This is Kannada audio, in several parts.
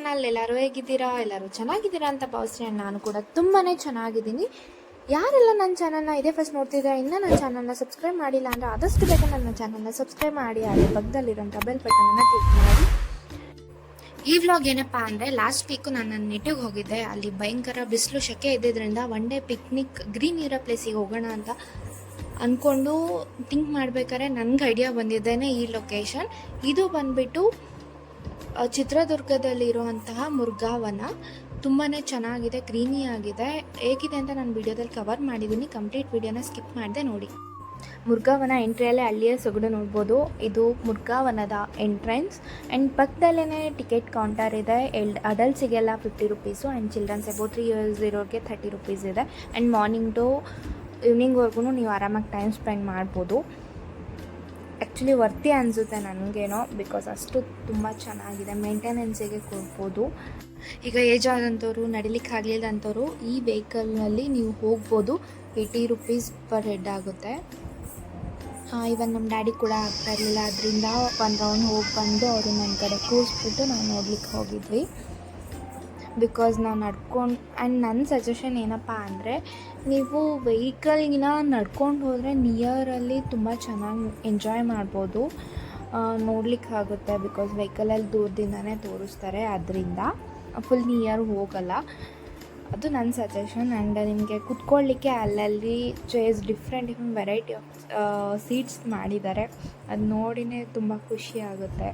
ಚಾನಲ್. ಎಲ್ಲರೂ ಹೇಗಿದ್ದೀರಾ? ಎಲ್ಲರೂ ಚೆನ್ನಾಗಿದ್ದೀರಾ ಅಂತ ಭಾವಿಸ್ತೀನಿ. ನಾನು ಕೂಡ ತುಂಬಾ ಚೆನ್ನಾಗಿದ್ದೀನಿ. ಯಾರೆಲ್ಲ ನನ್ನ ಚಾನಲ್ನ ಇದೇ ಫಸ್ಟ್ ನೋಡ್ತಿದ್ದೀರಾ, ಇನ್ನೂ ನನ್ನ ಚಾನಲ್ನ ಸಬ್ಸ್ಕ್ರೈಬ್ ಮಾಡಿಲ್ಲ ಅಂದರೆ ಆದಷ್ಟು ಬೇಗ ನನ್ನ ಚಾನಲ್ನ ಸಬ್ಸ್ಕ್ರೈಬ್ ಮಾಡಿ, ಹಾಗೆ ಪಕ್ಕದಲ್ಲಿರೋಂಥ ಬೆಲ್ ಬಟನನ್ನು ಕ್ಲಿಕ್ ಮಾಡಿ. ಈ ವ್ಲಾಗ್ ಏನಪ್ಪ ಅಂದರೆ, ಲಾಸ್ಟ್ ವೀಕು ನಾನು ನನ್ನ ನೆಟ್ಟಿಗೆ ಹೋಗಿದ್ದೆ. ಅಲ್ಲಿ ಭಯಂಕರ ಬಿಸಿಲು ಸೆಕೆ ಇದ್ದಿದ್ದರಿಂದ ಒನ್ ಡೇ ಪಿಕ್ನಿಕ್ ಗ್ರೀನ್ ಇರೋ ಪ್ಲೇಸಿಗೆ ಹೋಗೋಣ ಅಂತ ಅಂದ್ಕೊಂಡು ಥಿಂಕ್ ಮಾಡ್ಬೇಕಾದ್ರೆ ನನಗೆ ಐಡಿಯಾ ಬಂದಿದ್ದೇನೆ ಈ ಲೊಕೇಶನ್. ಇದು ಬಂದುಬಿಟ್ಟು ಚಿತ್ರದುರ್ಗದಲ್ಲಿರುವಂತಹ ಮುರುಘಾವನ. ತುಂಬಾ ಚೆನ್ನಾಗಿದೆ, ಗ್ರೀನಿ ಆಗಿದೆ. ಹೇಗಿದೆ ಅಂತ ನಾನು ವಿಡಿಯೋದಲ್ಲಿ ಕವರ್ ಮಾಡಿದ್ದೀನಿ. ಕಂಪ್ಲೀಟ್ ವಿಡಿಯೋನ ಸ್ಕಿಪ್ ಮಾಡಿದೆ ನೋಡಿ. ಮುರುಘಾವನ ಎಂಟ್ರಿಯಲ್ಲೇ ಹಳ್ಳಿಯ ಸೊಗಡು ನೋಡ್ಬೋದು. ಇದು ಮುರುಘಾವನದ ಎಂಟ್ರೆನ್ಸ್. ಆ್ಯಂಡ್ ಪಕ್ಕದಲ್ಲೇ ಟಿಕೆಟ್ ಕೌಂಟರ್ ಇದೆ. ಅಡಲ್ಟ್ಸಿಗೆಲ್ಲ 50 rupees and childrens above 3 years ಇರೋರಿಗೆ 30 ರುಪೀಸ್ ಇದೆ. ಆ್ಯಂಡ್ ಮಾರ್ನಿಂಗ್ ಟು ಈವ್ನಿಂಗ್ವರೆಗೂ ನೀವು ಆರಾಮಾಗಿ ಟೈಮ್ ಸ್ಪೆಂಡ್ ಮಾಡ್ಬೋದು. ಆ್ಯಕ್ಚುಲಿ ವರ್ತಿ ಅನಿಸುತ್ತೆ ನನಗೇನೋ, ಬಿಕಾಸ್ ಅಷ್ಟು ತುಂಬ ಚೆನ್ನಾಗಿದೆ. ಮೇಂಟೆನೆನ್ಸಿಗೆ ಕೊಡ್ಬೋದು. ಈಗ ಏಜ್ ಆದಂಥವ್ರು, ನಡಿಲಿಕ್ಕೆ ಆಗಲಿಲ್ಲ ಅಂಥವ್ರು ಈ ವೆಹಿಕಲ್ನಲ್ಲಿ ನೀವು ಹೋಗ್ಬೋದು. 80 ರುಪೀಸ್ ಪರ್ ಹೆಡ್ ಆಗುತ್ತೆ. ಇವನ್ ನಮ್ಮ ಡ್ಯಾಡಿ ಕೂಡ ಆಗ್ತಾ ಇರಲಿಲ್ಲ, ಅದರಿಂದ ಒಂದು ರೌಂಡ್ ಹೋಗಿ ಬಂದು ಅವರು ನನ್ನ ಕಡೆ ಕೂರಿಸ್ಬಿಟ್ಟು ನಾವು ನೋಡ್ಲಿಕ್ಕೆ ಹೋಗಿದ್ವಿ. ಬಿಕಾಸ್ ನಾವು ನಡ್ಕೊಂಡು, ಆ್ಯಂಡ್ ನನ್ನ ಸಜೆಷನ್ ಏನಪ್ಪ ಅಂದರೆ, ನೀವು ವೆಹಿಕಲ್ಗಿನ ನಡ್ಕೊಂಡು ಹೋದರೆ ನಿಯರಲ್ಲಿ ತುಂಬ ಚೆನ್ನಾಗಿ ಎಂಜಾಯ್ ಮಾಡ್ಬೋದು, ನೋಡಲಿಕ್ಕಾಗುತ್ತೆ. ಬಿಕಾಸ್ ವೆಹಿಕಲಲ್ಲಿ ದೂರದಿಂದನೇ ತೋರಿಸ್ತಾರೆ, ಅದರಿಂದ ಫುಲ್ ನಿಯರ್ ಹೋಗಲ್ಲ. ಅದು ನನ್ನ ಸಜೆಷನ್. ಆ್ಯಂಡ್ ನಿಮಗೆ ಕುತ್ಕೊಳ್ಳಿಕ್ಕೆ ಅಲ್ಲಲ್ಲಿ chairs different variety of seats ಮಾಡಿದ್ದಾರೆ. ಅದು ನೋಡಿನೇ ತುಂಬ ಖುಷಿ ಆಗುತ್ತೆ.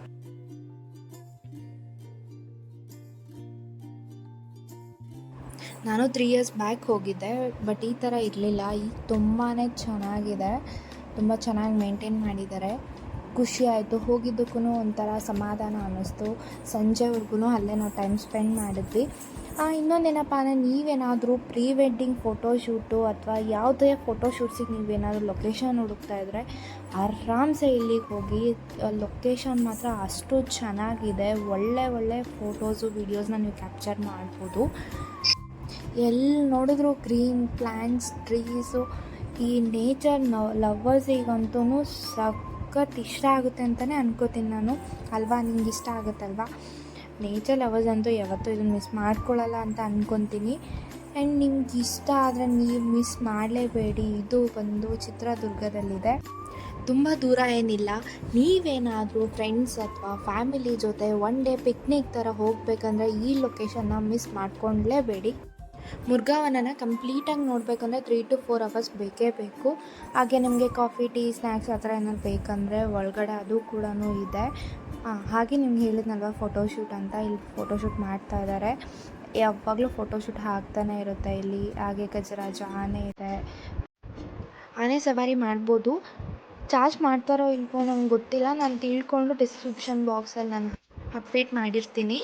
ನಾನು 3 ಇಯರ್ಸ್ ಬ್ಯಾಕ್ ಹೋಗಿದ್ದೆ, ಬಟ್ ಈ ಥರ ಇರಲಿಲ್ಲ. ಈಗ ತುಂಬಾ ಚೆನ್ನಾಗಿದೆ, ತುಂಬ ಚೆನ್ನಾಗಿ ಮೇಂಟೈನ್ ಮಾಡಿದ್ದಾರೆ. ಖುಷಿ ಆಯಿತು. ಹೋಗಿದ್ದಕ್ಕೂ ಒಂಥರ ಸಮಾಧಾನ ಅನ್ನಿಸ್ತು. ಸಂಜೆವರೆಗೂ ಅಲ್ಲೇ ನಾವು ಟೈಮ್ ಸ್ಪೆಂಡ್ ಮಾಡಿದ್ವಿ. ಇನ್ನೊಂದೇನಪ್ಪ ಅಂದರೆ, ನೀವೇನಾದರೂ ಪ್ರೀ ವೆಡ್ಡಿಂಗ್ ಫೋಟೋಶೂಟು ಅಥವಾ ಯಾವುದೇ ಫೋಟೋಶೂಟ್ಸಿಗೆ ನೀವೇನಾದರೂ ಲೊಕೇಶನ್ ಹುಡುಕ್ತಾ ಇದ್ದರೆ ಆರಾಮ್ಸೆ ಇಲ್ಲಿಗೆ ಹೋಗಿ. ಲೊಕೇಶನ್ ಮಾತ್ರ ಅಷ್ಟು ಚೆನ್ನಾಗಿದೆ. ಒಳ್ಳೆ ಫೋಟೋಸು ವೀಡಿಯೋಸ್ನ ನೀವು ಕ್ಯಾಪ್ಚರ್ ಮಾಡ್ಬೋದು. ಎಲ್ಲಿ ನೋಡಿದ್ರು ಗ್ರೀನ್ ಪ್ಲ್ಯಾಂಟ್ಸ್, ಟ್ರೀಸು. ಈ ನೇಚರ್ ಲವ್ವರ್ಸಿಗಂತೂ ಸಖತ್ ಇಷ್ಟ ಆಗುತ್ತೆ ಅಂತಲೇ ಅನ್ಕೋತೀನಿ ನಾನು. ಅಲ್ವಾ? ನಿಮ್ಗೆ ಇಷ್ಟ ಆಗುತ್ತಲ್ವಾ? ನೇಚರ್ ಲವರ್ಸ್ ಅಂತೂ ಯಾವತ್ತೂ ಇದನ್ನು ಮಿಸ್ ಮಾಡ್ಕೊಳ್ಳಲ್ಲ ಅಂತ ಅಂದ್ಕೊತೀನಿ. ಆ್ಯಂಡ್ ನಿಮ್ಗೆ ಇಷ್ಟ ಆದರೆ ನೀವು ಮಿಸ್ ಮಾಡಲೇಬೇಡಿ. ಇದು ಬಂದು ಚಿತ್ರದುರ್ಗದಲ್ಲಿದೆ, ತುಂಬ ದೂರ ಏನಿಲ್ಲ. ನೀವೇನಾದರೂ ಫ್ರೆಂಡ್ಸ್ ಅಥವಾ ಫ್ಯಾಮಿಲಿ ಜೊತೆ ಒನ್ ಡೇ ಪಿಕ್ನಿಕ್ ಥರ ಹೋಗಬೇಕಂದ್ರೆ ಈ ಲೊಕೇಶನ್ನ ಮಿಸ್ ಮಾಡ್ಕೊಳ್ಳೇಬೇಡಿ. ಮುರುಘಾವನನ ಕಂಪ್ಲೀಟಾಗಿ ನೋಡಬೇಕಂದ್ರೆ 3 to 4 ಅವರ್ಸ್ ಬೇಕೇ ಬೇಕು. ಹಾಗೆ ನಿಮಗೆ ಕಾಫಿ, ಟೀ, ಸ್ನ್ಯಾಕ್ಸ್ ಆ ಥರ ಏನಾದ್ರು ಬೇಕಂದರೆ ಒಳಗಡೆ ಅದು ಕೂಡ ಇದೆ. ಹಾಗೆ ನಿಮ್ಗೆ ಹೇಳಿದ್ನಲ್ವ ಫೋಟೋಶೂಟ್ ಅಂತ, ಇಲ್ಲಿ ಫೋಟೋಶೂಟ್ ಮಾಡ್ತಾ ಇದ್ದಾರೆ. ಯಾವಾಗಲೂ ಫೋಟೋಶೂಟ್ ಆಗ್ತಾನೆ ಇರುತ್ತೆ ಇಲ್ಲಿ. ಹಾಗೆ ಗಜರಾಜ ಆನೆ ಇದೆ, ಆನೆ ಸವಾರಿ ಮಾಡ್ಬೋದು. ಚಾರ್ಜ್ ಮಾಡ್ತಾರೋ ಇಲ್ವೋ ನಂಗೆ ಗೊತ್ತಿಲ್ಲ. ನಾನು ತಿಳ್ಕೊಂಡು ಡಿಸ್ಕ್ರಿಪ್ಷನ್ ಬಾಕ್ಸಲ್ಲಿ ನಾನು ಅಪ್ಡೇಟ್ ಮಾಡಿರ್ತೀನಿ.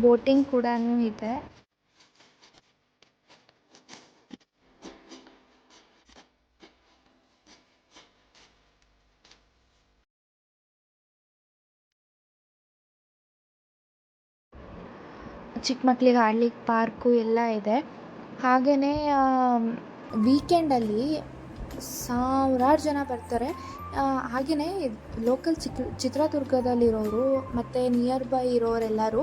ಬೋಟಿಂಗ್ ಕೂಡ ಇದೆ. ಚಿಕ್ಕ ಮಕ್ಳಿಗೆ ಆಡ್ಲಿಕ್ಕೆ ಪಾರ್ಕು ಎಲ್ಲ ಇದೆ. ಹಾಗೆಯೇ ವೀಕೆಂಡಲ್ಲಿ ಸಾವಿರಾರು ಜನ ಬರ್ತಾರೆ. ಹಾಗೆಯೇ ಲೋಕಲ್ ಚಿತ್ರದುರ್ಗದಲ್ಲಿರೋರು ಮತ್ತು ನಿಯರ್ ಬೈ ಇರೋರೆಲ್ಲರೂ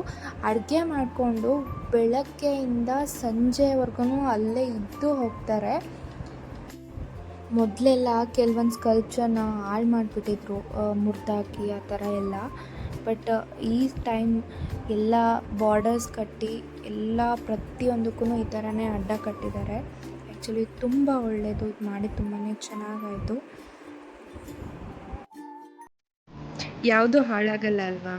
ಅಡುಗೆ ಮಾಡಿಕೊಂಡು ಬೆಳಗ್ಗೆಯಿಂದ ಸಂಜೆವರೆಗೂ ಅಲ್ಲೇ ಇದ್ದು ಹೋಗ್ತಾರೆ. ಮೊದಲೆಲ್ಲ ಕೆಲವೊಂದು ಸ್ಕಲ್ಪ್ಚರ್ನ ಹಾಳು ಮಾಡಿಬಿಟ್ಟಿದ್ರು, ಮುರಿದಾಕಿ ಆ ಥರ ಎಲ್ಲ. ಬಟ್ ಈ ಟೈಮ್ ಎಲ್ಲ ಬಾರ್ಡರ್ಸ್ ಕಟ್ಟಿ ಎಲ್ಲ ಪ್ರತಿಯೊಂದಕ್ಕೂ ಈ ಥರನೇ ಅಡ್ಡ ಕಟ್ಟಿದ್ದಾರೆ. ಆ್ಯಕ್ಚುಲಿ ತುಂಬ ಒಳ್ಳೆಯದು, ಇದು ಮಾಡಿ ತುಂಬಾ ಚೆನ್ನಾಗಾಯಿತು. ಯಾವುದು ಹಾಳಾಗಲ್ಲ ಅಲ್ವಾ?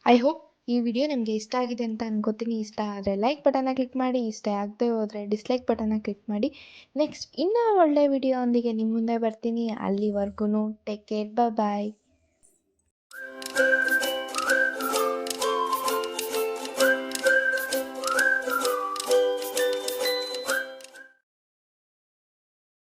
ಐ ಹೋಪ್ ಈ ವಿಡಿಯೋ ನಿಮಗೆ ಇಷ್ಟ ಆಗಿದೆ ಅಂತ ಅನ್ಕೋತೀನಿ. ಇಷ್ಟ ಆದರೆ ಲೈಕ್ ಬಟನ್ನ ಕ್ಲಿಕ್ ಮಾಡಿ, ಇಷ್ಟ ಆಗದೆ ಹೋದರೆ ಡಿಸ್ಲೈಕ್ ಬಟನ್ನ ಕ್ಲಿಕ್ ಮಾಡಿ. ನೆಕ್ಸ್ಟ್ ಇನ್ನೂ ಒಳ್ಳೆ ವಿಡಿಯೋ ಒಂದಿಗೆ ನಿಮ್ಮ ಮುಂದೆ ಬರ್ತೀನಿ. ಅಲ್ಲಿವರೆಗೂ ಟೇಕ್ ಕೇರ್, ಬಾಯ್.